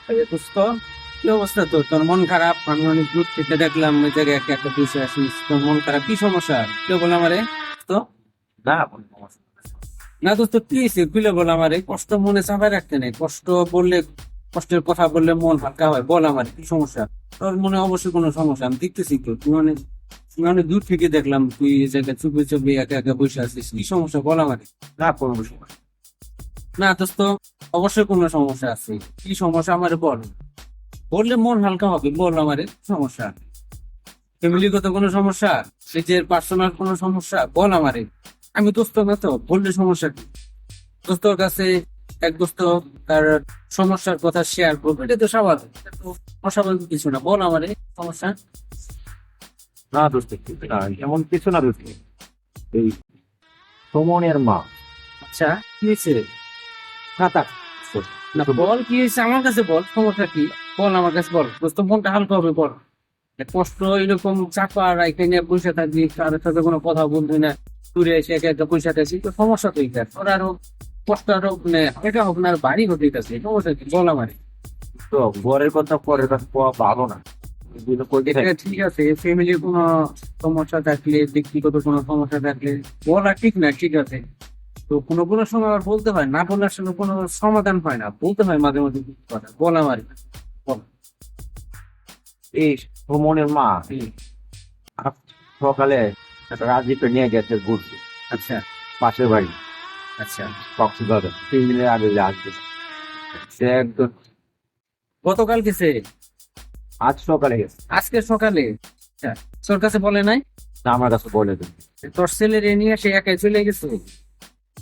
দোস্ত, কি অবস্থা? তোর মন খারাপ? আমি অনেক দূর থেকে দেখলাম ওই জায়গায় একটা একটা বিষয় আসিস, তোর মন খারাপ, কি সমস্যা? কেউ বল আমারে। তো না কোনো সমস্যা না দোস্ত, কি হয়েছে? খুলে বল আমারে। কষ্ট মনে চাপায় রাখতে নেই, কষ্ট বললে, কষ্টের কথা বললে মন হালকা হয়। বল আমারে কি সমস্যা। তোর মনে অবশ্যই কোনো সমস্যা, আমি দেখতেছি তো। তুই অনেক দূর থেকে দেখলাম তুই এই জায়গায় চুপে চুপে একা একা বসে আছিস, কি সমস্যা বল আমারে। না কোনো সমস্যা না দোস্ত, অবশ্যই কোনো সমস্যা আছে। কি সমস্যা আমারে বল। বললে মন হালকা হবে, বল আমারে সমস্যা। ফ্যামিলিগত কোনো সমস্যা, নিজের পার্সোনাল কোনো সমস্যা, বল আমারে। আমি দোস্ত না তো, বললে সমস্যা কি? দোস্তর কাছে এক দোস্ত তার সমস্যার কথা শেয়ার করবে, এটা তো স্বাভাবিক, এটা তো অস্বাভাবিক কিছু না। বল আমারে সমস্যা। না দোস্ত, না এমন কিছু না দোস্ত। এই সুমনের মা আচ্ছা, কি হয়েছে? খাতা না বল, কি হয়েছে আমার কাছে বল, সমস্যা কি? বল আমার কাছে বল দোস্ত, মনটা হালকা হবে, বল। কষ্ট এরকম চাপা রাইখে নিয়ে বসে থাকবি, কারোর সাথে কোনো কথা বলবি না, দূরে এসে একা একা বসে থাকছি, তো সমস্যা তো এটা। ওর আরো কষ্ট আরো মানে এটা হোক না, আর বাড়ি হতে গেছে, সমস্যা কি বল আমার। তো পরের কথা পরের কথা কোয়া ভালো না। এগুলো করতে এটা থাকি। ঠিক আছে, ফ্যামিলির কোনো সমস্যা থাকলে, ব্যক্তিগত কোনো সমস্যা থাকলে বলা ঠিক না, ঠিক আছে। তো কোনো কোনো সময় আবার বলতে হয়, না বলার সঙ্গে কোনো সমাধান হয় না, বলতে হয় মাঝে মাঝে কিছু কথা, বল আমার। বল। এই সুমনের মা হুম, আজ সকালে একটা রাজীবকে নিয়ে গেছে ঘুরতে আচ্ছা পাশের বাড়ি আচ্ছা। কক্সবাজার 3 দিনের আগে যে আসবে। সে একদম গতকাল গেছে? আজ সকালে গেছে। আজকে সকালে? আচ্ছা, তোর কাছে বলে নাই? না আমার কাছে বলে দেন। তোর ছেলের এ নিয়ে সে একাই চলে গেছে?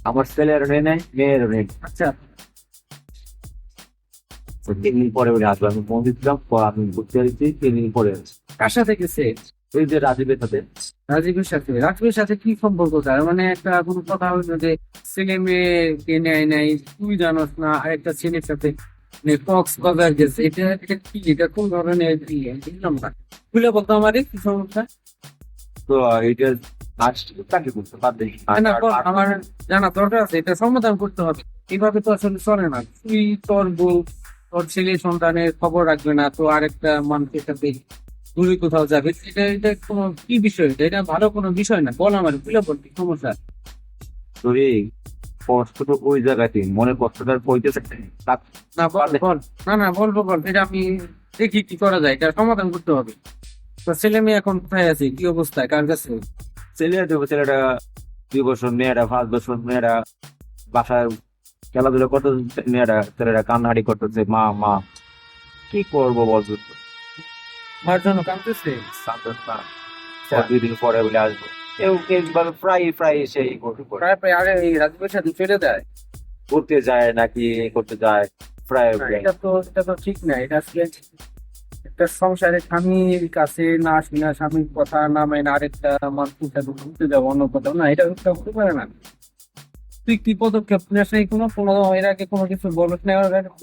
আমার ছেলের নেই নাই, মেয়ের নেই। আচ্ছা। 3 দিন পরে উনি আসবে। আমি ফোন দিচ্ছিলাম, আমি ঘুরতে যাচ্ছি 3 দিন পরে আসবে। কার সাথে গেছে? ওই যে রাজীবের সাথে। রাজীবের সাথে? রাজীবের সাথে কি সম্পর্ক তার? মানে একটা কোনো কথা হইলো যে ছেলে মেয়ে কে নেয় নাই, তুই জানোস না, আরেকটা ছেলের সাথে কক্সবাজার গেছে, এটা এটা কি, এটা কোন ধরনের ইয়ে? বুঝলাম না, খুলে বলতো আমারে কি সমস্যা। তো এটা আজ তাকে করতে পারবে না বল, আমার জানা দরকার আছে, এটা সমাধান করতে হবে। এইভাবে তো আসলে চলে না। তুই তোর বউ, তোর ছেলে সন্তানের খবর রাখবে না, তো আরেকটা মানুষের সাথে দূরে কোথাও যাবে, এটা এটা কোনো কি বিষয়? এটা এটা ভালো কোনো বিষয় না। বল আমার, খুলে বল কি সমস্যা। তোর এই কষ্ট তো ওই জায়গাতে মনে কষ্টটা পড়তেছে। না বল বল। না না, বলবো, বল, এটা আমি দেখি কি করা যায়, এটা সমাধান করতে হবে। তো ছেলে মেয়ে এখন কোথায় আছে, কি অবস্থায়, কার কাছে? ছেলেটা 2 বছর, মেয়েরা 5 বছর। মেয়েরা বাসায় খেলাধুলা করতে, মেয়েরা ছেলেরা কান্নাকাটি করতেছে মা মা। কি করবো বলতো? মার জন্য কাঁদতেছে? সান্তোষ না। আচ্ছা। 2 দিন পরে বলে আসবো। কেউ কেউ ভাবে প্রায় প্রায় এসে এই প্রায় প্রায় আরে এই রাজীবের সাথে ফেলে দেয়? করতে যায় নাকি এ করতে যায় প্রায় না, প্রায়। এটা তো ঠিক না। এটা আসলে একটা সংসারে স্বামীর কাছে না আসি না, স্বামীর কথা না মেনে আরেকটা মানুষের সাথে ঘুরতে যাবো অন্য কোথাও, না এটা এটা হতে পারে না। তুই কি পদক্ষেপ নেস নাই? কোনো কোনো এর আগে কোনো কিছু বলছ না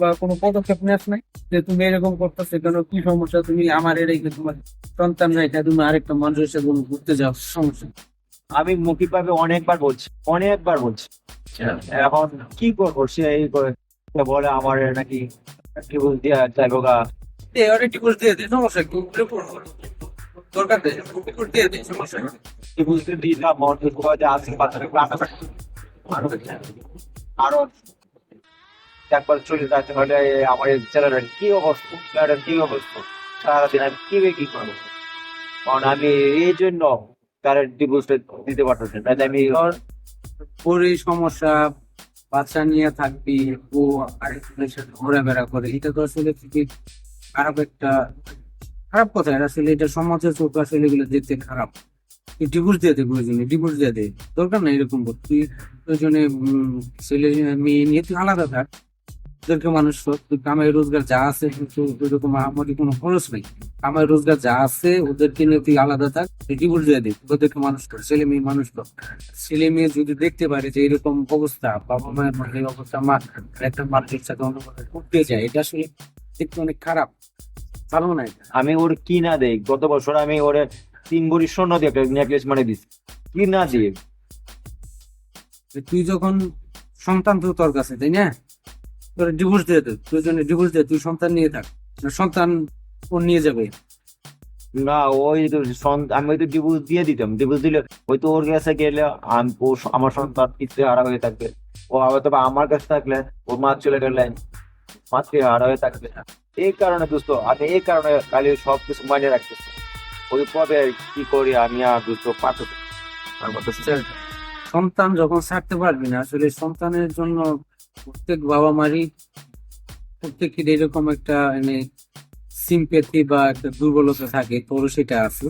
বা কোনো পদক্ষেপ নেস নাই যে তুমি এরকম করতেছো কেন, কি সমস্যা, তুমি আমার রেখে তোমার সন্তান রেখে তুমি আরেকটা মানুষের সাথে ঘুরতে যাও, সমস্যা? আমি মুখী ভাবে অনেকবার বলছি, অনেকবার বলছি। এখন কি করবো? সে এই বলে আমার নাকি কি বলতে চাইবো গা। এ আরে ডিভোর্স দিয়ে দে, সমস্যা কি? দরকার নেই, ডিভোর্স দিয়ে দে, সমস্যা কি? কি বলতে দিলাম মন যে আছে বাচ্চাটা আরো একবার চলে যাচ্ছে হলে আমার এই ছেলেটার কি অবস্থা, ছেলেটার কি অবস্থা, সারাদিন আমি কি করবো? কারণ আমি এই জন্য তার ডিভোর্সটা দিতে পারতেছি না। তাই আমি ধর, তোরই সমস্যা, বাচ্চা নিয়ে থাকবি, ও আরেকজনের সাথে ঘোরাফেরা করে, এটা তো আসলে খুবই খারাপ একটা, খারাপ কথা। এটা আসলে এটা সমাজের চোখ আসলে এগুলো দেখতে খারাপ। তুই ডিভোর্স দিয়ে দে, প্রয়োজনে ডিভোর্স দিয়ে দে, দরকার নাই এরকম করতে। তুই প্রয়োজনে ছেলে মেয়ে নিয়ে তুই আলাদা থাক, তোদেরকে মানুষ কর। তুই কামাই রোজগার যা আছে, কিন্তু ওইরকম আমাদের কোনো খরচ নেই, কামাই রোজগার যা আছে ওদেরকে নিয়ে তুই আলাদা থাক, তুই ডিভোর্স দিয়ে দে, ওদেরকে মানুষ কর, ছেলে মেয়ে মানুষ কর। ছেলে মেয়ে যদি দেখতে পারে যে এরকম অবস্থা, বাবা মায়ের মধ্যে এই অবস্থা, মা একটা মানুষের সাথে অন্য মানুষ করতে যায়, এটা আসলে দেখতে অনেক খারাপ, ভালো না এটা। আমি ওর কি না দেই, গত বছর আমি ওর 3 ভরি স্বর্ণ দিয়ে একটা নেকলেস মানে দিছি। কি না দিয়ে যে তুই যখন, সন্তান তো তোর কাছে, তাই না? তোর ডিভোর্স দিয়ে দে, দুজনে ডিভোর্স দিয়ে তুই সন্তান নিয়ে থাক, না সন্তান ও নিয়ে যাবে। না, ওই তো আমি তো ডিভোর্স দিয়ে দিতাম। ডিভোর্স দিলে ওই তো ওর কাছে গেলে আমার সন্তান পিতৃ হারা হয়ে থাকবে। ও হয়তো বা আমার কাছে থাকলে ওর মা চলে গেলে মাতৃ হারা হয়ে থাকবে। এই কারণে দোস্ত আমি এই কারণে খালি সবকিছু মানে রাখতেছি। ওই পদে কি করি আমি আর দোস্ত পাঠক সন্তান যখন ছাড়তে পারবি না, আসলে সন্তানের জন্য প্রত্যেক বাবা মারই, প্রত্যেকের এরকম একটা মানে সিম্পেথি বা একটা দুর্বলতা থাকে, তোরও সেটা আছে।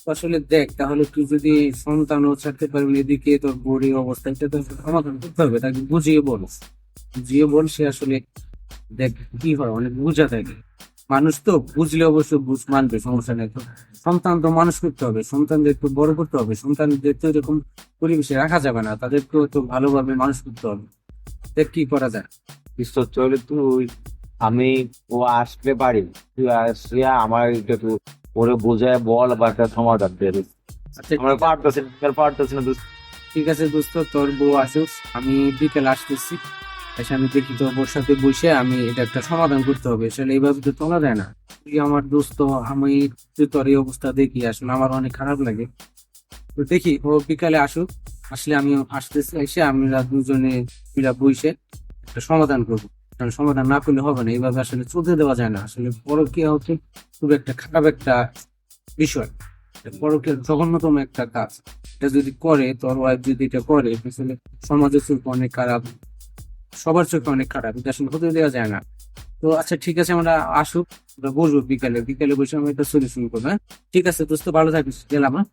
তো আসলে দেখ, তাহলে তুই যদি সন্তানও ছাড়তে পারবি, এদিকে তোর বড়ির অবস্থা, এটা তো সমাধান করতে হবে। তাকে বুঝিয়ে বল, বুঝিয়ে বল, সে আসলে দেখ কি হয়, অনেক বুঝা থাকে মানুষ তো, বুঝলে অবশ্য বুঝ মানবে, সমস্যা নেই। তো সন্তান তো মানুষ করতে হবে, সন্তানদের তো বড় করতে হবে, সন্তানদের তো এরকম পরিবেশে রাখা যাবে না, তাদেরকেও তো ভালোভাবে মানুষ করতে হবে। দেখ কি করা যায়। দোস্ত চলে তুই, আমি ও আসলে বাড়ি, তুই আসলে আমার একটু ওরে বোঝায় বল বা একটা সমাধান দে দোস্ত। আচ্ছা আমরা পারতেছি না দোস্ত। ঠিক আছে দোস্ত, তোর বউ আসুস, আমি বিকেল আসতেছি, এসে আমি দেখি তোর বউর সাথে বসে আমি এটা একটা সমাধান করতে হবে। আসলে এইভাবে তো তোলা যায় না, তুই আমার দোস্ত, আমি তুই তোর এই অবস্থা দেখি আসলে আমার অনেক খারাপ লাগে। তো দেখি ও বিকালে আসুক, আসলে আমি আসতেছি, এসে আমরা দুজনে মিলা বসে একটা সমাধান করবো। কারণ সমাধান না করলে হবে না, এইভাবে আসলে চলতে দেওয়া যায় না। আসলে পরকীয়া হচ্ছে খুব একটা খারাপ একটা বিষয়, পরকীয়া জঘন্যতম একটা কাজ। এটা যদি করে, তোর ওয়াইফ যদি এটা করে, আসলে সমাজের চোখে অনেক খারাপ, সবার চোখে অনেক খারাপ, এটা আসলে হতে দেওয়া যায় না। তো আচ্ছা ঠিক আছে, আমরা আসুক, আমরা বসবো বিকালে, বিকালে বসে আমরা একটা সলিউশন করবো। হ্যাঁ ঠিক আছে দোস্ত, ভালো থাকিস, গেলাম। হ্যাঁ।